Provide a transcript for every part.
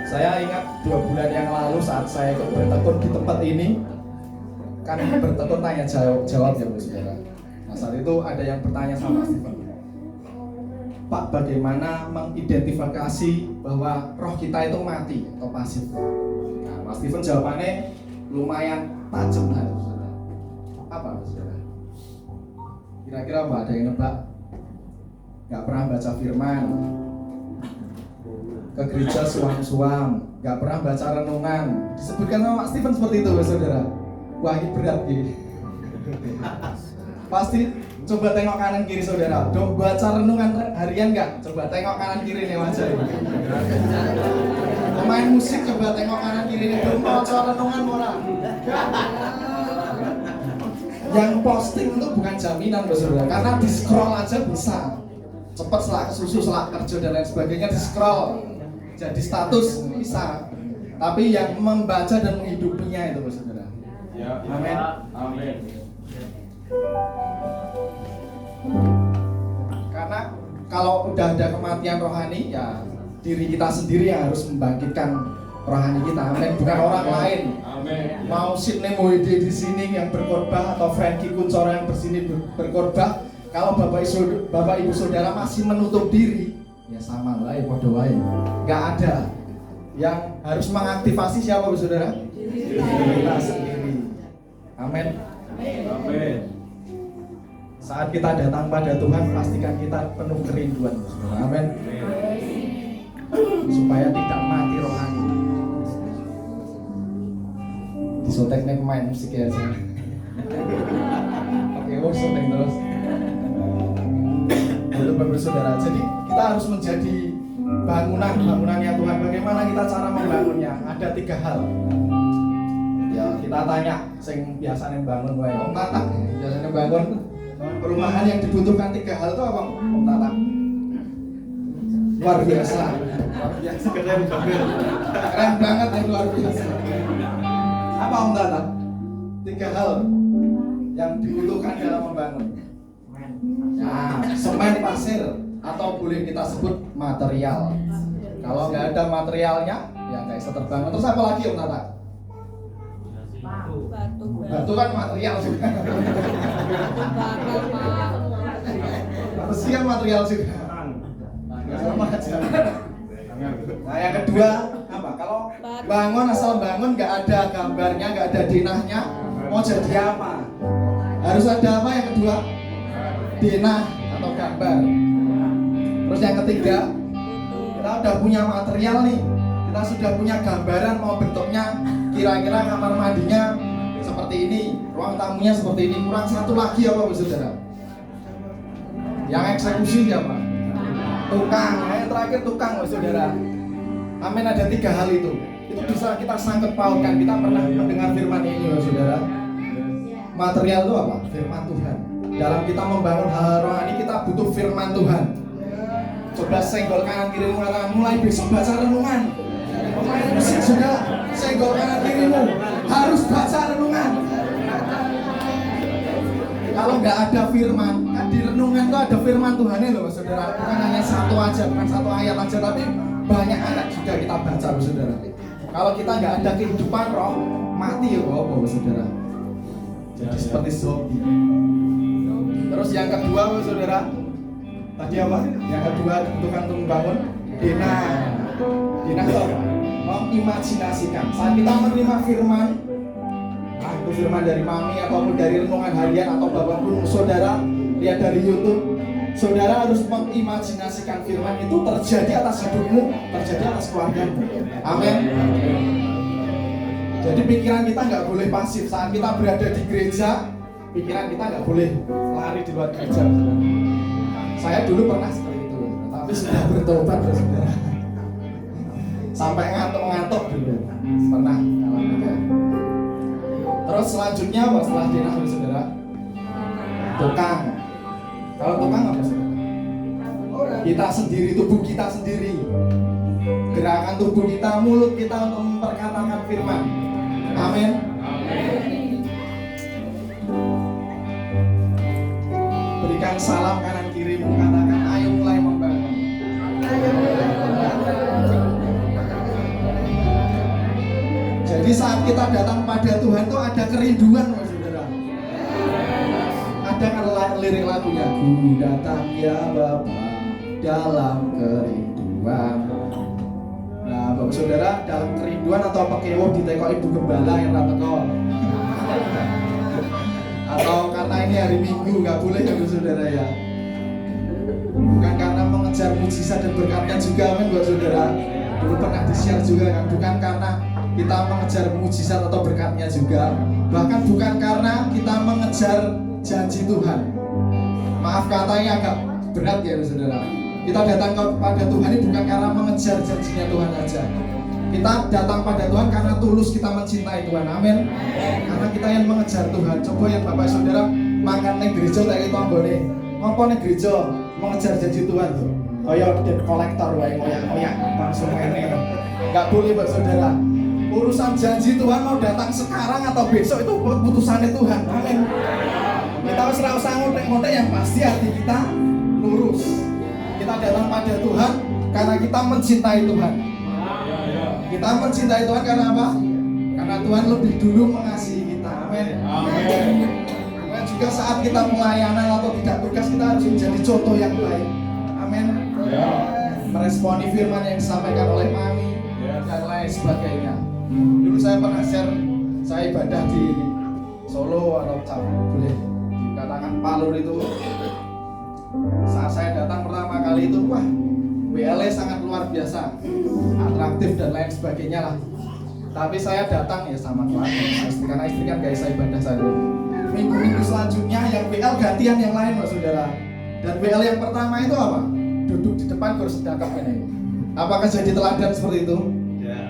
Saya ingat 2 bulan yang lalu saat saya ikut bertekun di tempat ini, kan bertekun tanya jawab ya Bu Saudara. Nah saat itu ada yang bertanya sama Stephen, Pak, bagaimana mengidentifikasi bahwa roh kita itu mati atau pasif? Nah Mas Stephen jawabannya lumayan tajam lah Bu Saudara. Apa Bu Saudara? Kira-kira Mbak ada yang nebak? Gak pernah baca firman, ke gereja suam-suam, gak pernah baca renungan. Disebutkan sama Pak Stephen seperti itu, saudara. Wah, ini berat gitu. Pasti coba tengok kanan kiri saudara. Dong baca renungan harian gak? Coba tengok kanan kiri nih wajah ini. Pemain musik coba tengok kanan kiri nih. Dong baca renungan orang. Yang posting itu bukan jaminan loh saudara, karena di scroll aja bisa. Cepat selak kesusu, selak kerja dan lain sebagainya di scroll. Jadi status bisa, tapi yang membaca dan menghidupinya itu saudara. Ya, amin. Amin. Karena kalau udah ada kematian rohani, ya diri kita sendiri yang harus membangkitkan rohani kita. Amin. Bukan orang lain. Amin. Mau Sidney Moide di sini yang berkhotbah atau Frankie Kuncoro yang bersini berkhotbah, kalau Bapak Ibu Saudara masih menutup diri, ya sama lah, ya podo wae. Gak ada yang harus mengaktifasi siapa Bu Saudara? Diri kita sendiri. Amin. Amin. Saat kita datang pada Tuhan, pastikan kita penuh kerinduan Bu Saudara. Amin. Supaya tidak mati rohani. Disoteknya pemain musik ya saya. Oke, syuting terus. Bapak Saudara, jadi kita harus menjadi bangunannya Tuhan. Bagaimana kita cara membangunnya? Ada 3 hal. Ya kita tanya, sing biasanya bangun wae. Om Tata, biasanya bangun perumahan yang dibutuhkan 3 hal itu apa? Om Tata? Luar biasa. Luar biasa. Keren banget ya, luar biasa. Apa Om Tata? 3 hal yang dibutuhkan dalam membangun. Nah, semen, pasir, atau boleh kita sebut material. Kalau nggak ada materialnya, ya nggak bisa terbangun. Terus apa lagi Om Tata? Batu kan material juga. Besi kan material juga. Sama aja. Nah yang kedua apa? Kalau bangun asal bangun nggak ada gambarnya, nggak ada denahnya, mau jadi apa? Harus ada apa yang kedua? Denah atau gambar. Terus yang ketiga, kita udah punya material nih, kita sudah punya gambaran mau bentuknya, kira-kira kamar mandinya seperti ini, ruang tamunya seperti ini, kurang satu lagi apa Bu Saudara? Yang eksekusi siapa? Tukang. Yang terakhir tukang Bu Saudara. Amin, ada 3 hal itu bisa kita sangkut pautkan. Kita pernah mendengar firman ini Bu Saudara. Material itu apa? Firman Tuhan. Dalam kita membangun hal rohani, kita butuh firman Tuhan. Coba senggol kanan kiri mengatakan, mulai besok baca renungan. Pemain musik sudah, senggol kanan kirimu, harus baca renungan. Kalau nggak ada firman, kan di renungan itu ada firman Tuhannya loh saudara. Bukan hanya satu aja, bukan satu ayat aja, tapi banyak ayat juga kita baca saudara. Kalau kita nggak ada kehidupan roh, mati ya saudara. Jadi seperti zombie. Terus yang kedua saudara, tadi apa? Yang kedua dibutuhkan untuk membangun denah. Denah itu apa? Mengimajinasikan. Saat kita menerima firman, itu firman dari mami ataupun dari renungan harian atau bapak pun saudara lihat dari YouTube, saudara harus mengimajinasikan firman itu terjadi atas hidupmu, terjadi atas keluargamu. Amin. Jadi pikiran kita nggak boleh pasif. Saat kita berada di gereja, pikiran kita nggak boleh lari di luar gereja. Saya dulu pernah seperti itu, tapi sudah bertobat saudara. Sampai ngantuk-ngantuk dulu pernah alhamdulillah. Terus selanjutnya setelah denah saudara, tukang. Kalau tukang apa saudara? Kita sendiri, tubuh kita sendiri, gerakan tubuh kita, mulut kita untuk memperkatakan firman. Amin. Berikan salam kanan kirimu, katakan ayo mulai membangun. Jadi saat kita datang pada Tuhan tuh ada kerinduan, saudara. Ada kan lirik lagunya, ku datang ya Bapa dalam kerinduan. Nah, Bapak Saudara, dalam kerinduan atau pekewo ditekok ibu gembala yang rateko. Atau karena ini hari Minggu nggak boleh ya Bapak Saudara ya. Bukan karena mengejar mujizat dan berkatnya juga, amin Bapak Saudara. Dulu pernah di-share juga kan, bukan karena kita mengejar mujizat atau berkatnya juga, bahkan bukan karena kita mengejar janji Tuhan. Maaf katanya agak berat ya saudara. Kita datang kepada Tuhan ini bukan karena mengejar janjinya Tuhan aja. Kita datang pada Tuhan karena tulus kita mencintai Tuhan, amin. Karena kita yang mengejar Tuhan. Coba yang Bapak Saudara makan ning gereja tak iki tanggane. Ngopo ning gereja mengejar janji Tuhan tuh. Kaya debt kolektor wae ngoyak-ngoyak langsung ngene. Enggak boleh Bapak Saudara. Urusan janji Tuhan mau datang sekarang atau besok itu keputusannya Tuhan, amin. Kita harus usah ngotek-ngotek, yang pasti hati kita lurus. Kita datang pada Tuhan karena kita mencintai Tuhan. Kita mencintai Tuhan karena apa? Karena Tuhan lebih dulu mengasihi kita, amin. Dan juga saat kita pelayanan atau tidak tugas, kita harus menjadi contoh yang baik, amin. Meresponi firman yang disampaikan oleh Mami dan lain sebagainya. Dulu saya pernah share, saya ibadah di Solo atau boleh dikatakan Palur itu. Saat saya datang pertama kali itu, wah, WL sangat luar biasa, atraktif dan lain sebagainya lah. Tapi saya datang ya sama keluarga, karena istri kan gak bisa ibadah saya. Minggu-minggu selanjutnya yang WL gantian yang lain, Pak Saudara. Dan WL yang pertama itu apa? Duduk di depan baru sedekap ini. Apakah jadi teladan seperti itu? Ya.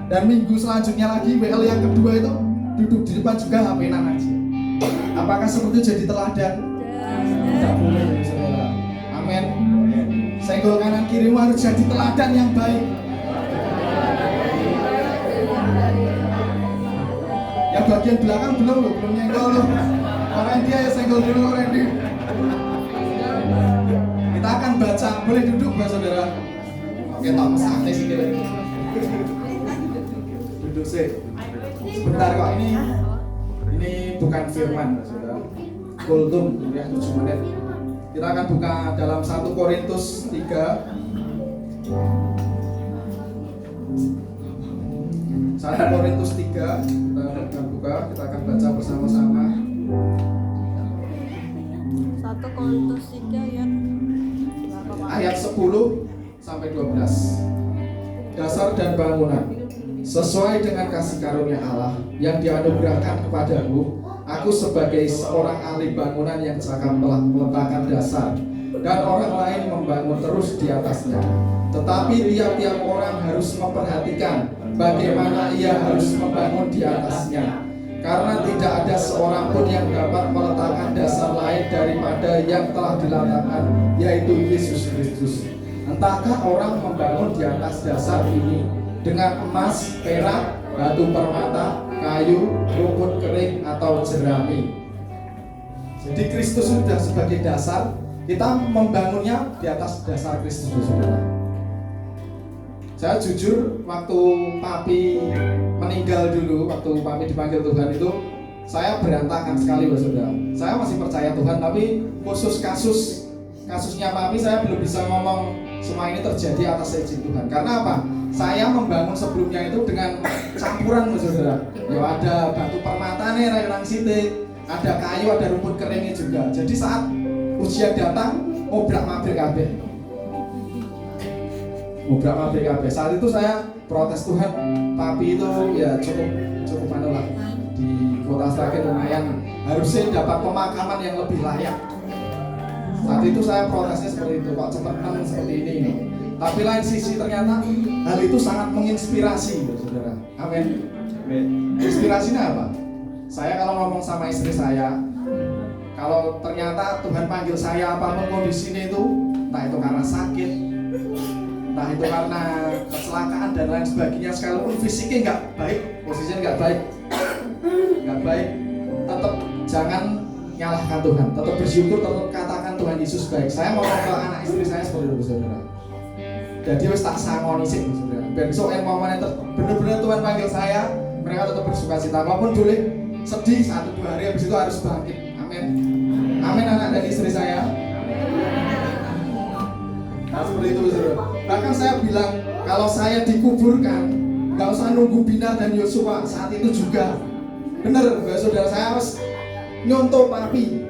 Dan minggu selanjutnya lagi WL yang kedua itu duduk di depan juga HP-nan aja. Apakah seperti itu jadi teladan? Tidak boleh ya saudara. Amin. Senggol kanan kiri harus jadi teladan yang baik. Yang bagian belakang belum nyenggol loh. Orang dia ya senggol dulu orang dia. Kita akan baca, boleh duduk Pak Saudara. Oke, tak mesaknya sih kira. Duduk sih. Sebentar kok, ini bukan firman Pak Saudara. Kultum ya 7 menit. Kita akan buka dalam 1 Korintus 3. 1 Korintus 3 kita akan buka, kita akan baca bersama-sama. 1 Korintus 3 ayat 10 sampai 12. Dasar dan bangunan sesuai dengan kasih karunia Allah yang dianugerahkan kepadamu. Aku sebagai seorang ahli bangunan yang cakap telah meletakkan dasar, dan orang lain membangun terus di atasnya. Tetapi tiap-tiap orang harus memperhatikan bagaimana ia harus membangun di atasnya, karena tidak ada seorang pun yang dapat meletakkan dasar lain daripada yang telah diletakkan, yaitu Yesus Kristus. Entahkah orang membangun di atas dasar ini dengan emas, perak, batu permata, kayu, rumput kering, atau jerami. Jadi Kristus sudah sebagai dasar, kita membangunnya di atas dasar Kristus, saudara. Saya jujur, waktu Papi meninggal dulu, waktu Papi dipanggil Tuhan itu, saya berantakan sekali, saudara. Saya masih percaya Tuhan, tapi khusus kasusnya Papi, saya belum bisa ngomong semua ini terjadi atas izin Tuhan. Karena apa? Saya membangun sebelumnya itu dengan campuran, saudara. Ya ada batu permata nih, rang site, ada kayu, ada rumput keringnya juga. Jadi saat ujian datang, obrak-mabrik kabeh. Saat itu saya protes Tuhan, Papi itu ya cukup manulah di kota Sragen lumayan, harusnya dapat pemakaman yang lebih layak. Saat itu saya protesnya seperti itu, kok cepetan seperti ini. Tapi lain sisi ternyata hal itu sangat menginspirasi, saudara. Amin. Inspirasinya apa? Saya kalau ngomong sama istri saya, kalau ternyata Tuhan panggil saya apapun kondisinya itu, entah itu karena sakit, entah itu karena kecelakaan dan lain sebagainya, sekalipun fisiknya nggak baik, posisinya nggak baik, tetap jangan nyalahkan Tuhan, tetap bersyukur, tetap katakan Tuhan Yesus baik. Saya mau ke anak istri saya seperti itu, saudara. Jadi wis tak sangoni sih, saudara. Besok yang momennya bener-bener Tuhan panggil saya, mereka tetap bersuka cita. Walaupun boleh sedih 1-2 hari, habis itu harus bangkit. Amin. Amin anak dan istri saya. Nah, seperti itu saudara. Bahkan saya bilang kalau saya dikuburkan, nggak usah nunggu Binar dan Yosua saat itu juga. Bener, saudara, saya harus nyontoh papi,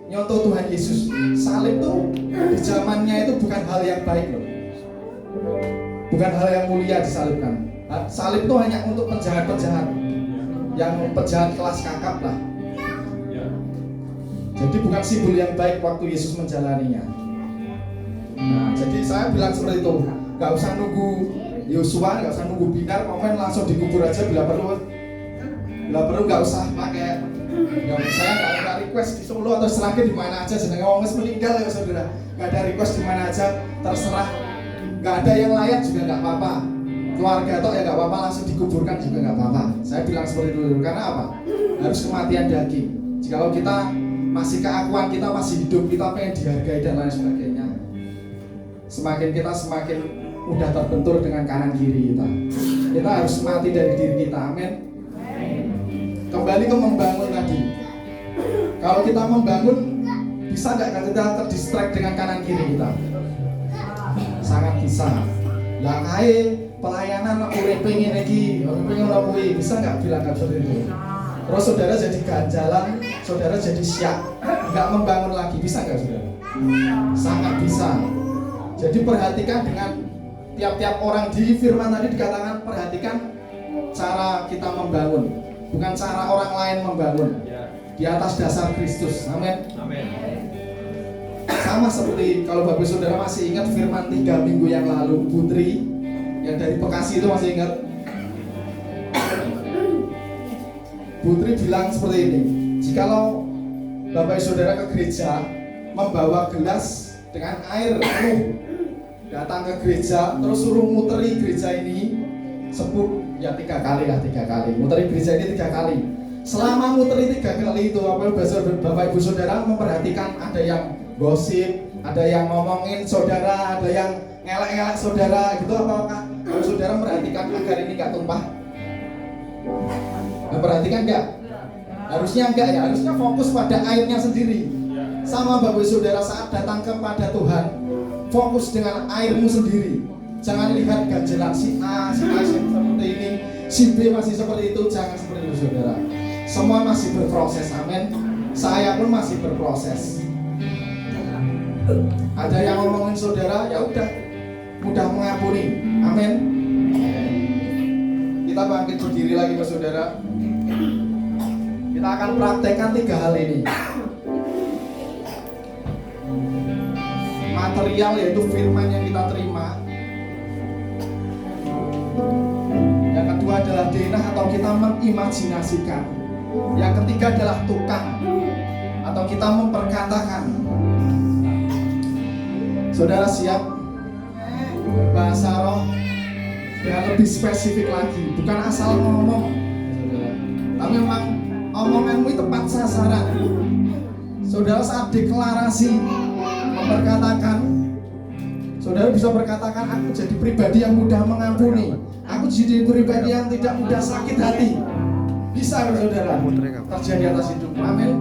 nyontoh Tuhan Yesus. Salib tuh di zamannya itu bukan hal yang baik loh, bukan hal yang mulia disalibkan. Salib itu hanya untuk penjahat-penjahat, yang penjahat kelas kakap lah. Jadi bukan simbol yang baik waktu Yesus menjalaninya. Nah, jadi saya bilang seperti itu, nggak usah nunggu Yosua, nggak usah nunggu Binar, komen langsung dikubur aja bila perlu nggak usah pakai. Saya nggak request di Solo atau Seragen di mana aja, sedangkan orang meninggal ya saudara, nggak ada request di mana aja, terserah. Nggak ada yang layak juga nggak apa-apa, keluarga atau ya nggak apa-apa, langsung dikuburkan juga nggak apa-apa. Saya bilang seperti itu dulu, karena apa? Harus kematian daging. Jikalau kita masih keakuan, kita masih hidup, kita pengen dihargai dan lain sebagainya, semakin mudah terbentur dengan kanan kiri kita. Kita harus mati dari diri kita. Amin. Kembali ke membangun tadi. Kalau kita membangun, bisa nggak kita terdistract dengan kanan kiri kita? Sangat bisa. Lah kae pelayanan urip pengen lagi, pengen lapui, bisa nggak bilang nggak seperti itu? Terus saudara jadi ganjalan, saudara jadi siap, nggak membangun lagi, bisa nggak saudara? Sangat bisa. Jadi perhatikan dengan tiap-tiap orang di firman tadi dikatakan, perhatikan cara kita membangun, bukan cara orang lain membangun. Di atas dasar Kristus. Amin. Amin. Sama seperti kalau Bapak Saudara masih ingat firman 3 minggu yang lalu, Putri yang dari Bekasi itu masih ingat? Putri bilang seperti ini, jikalau Bapak Saudara ke gereja membawa gelas dengan air penuh, datang ke gereja terus suruh muteri gereja ini sepuluh ya 3 kali, muteri gereja ini 3 kali. Selama muteri 3 kali itu, Bapak Ibu Saudara memperhatikan ada yang gosip, ada yang ngomongin saudara, ada yang ngelak-ngelak saudara gitu, apakah saudara memperhatikan agar ini nggak tumpah? Memperhatikan nggak? Harusnya enggak ya, harusnya fokus pada airnya sendiri. Sama Bapak Saudara saat datang kepada Tuhan, fokus dengan airmu sendiri. Jangan lihat ganjalan si A seperti ini, si B masih seperti itu, jangan seperti itu saudara. Semua masih berproses, amin. Saya pun masih berproses. Ada yang ngomongin saudara, ya udah, mudah mengampuni, amin. Kita bangkit berdiri lagi Pak Saudara. Kita akan praktekkan 3 hal ini. Material yaitu firman yang kita terima. Yang kedua adalah denah atau kita mengimajinasikan. Yang ketiga adalah tukang atau kita memperkatakan. Saudara siap berbahasa roh dengan lebih spesifik lagi, bukan asal ngomong, tapi memang omonganmu itu tepat sasaran. Saudara saat deklarasi memperkatakan, saudara bisa berkatakan, aku jadi pribadi yang mudah mengampuni, aku jadi pribadi yang tidak mudah sakit hati. Bisa saudara terjadi atas hidupmu, amin.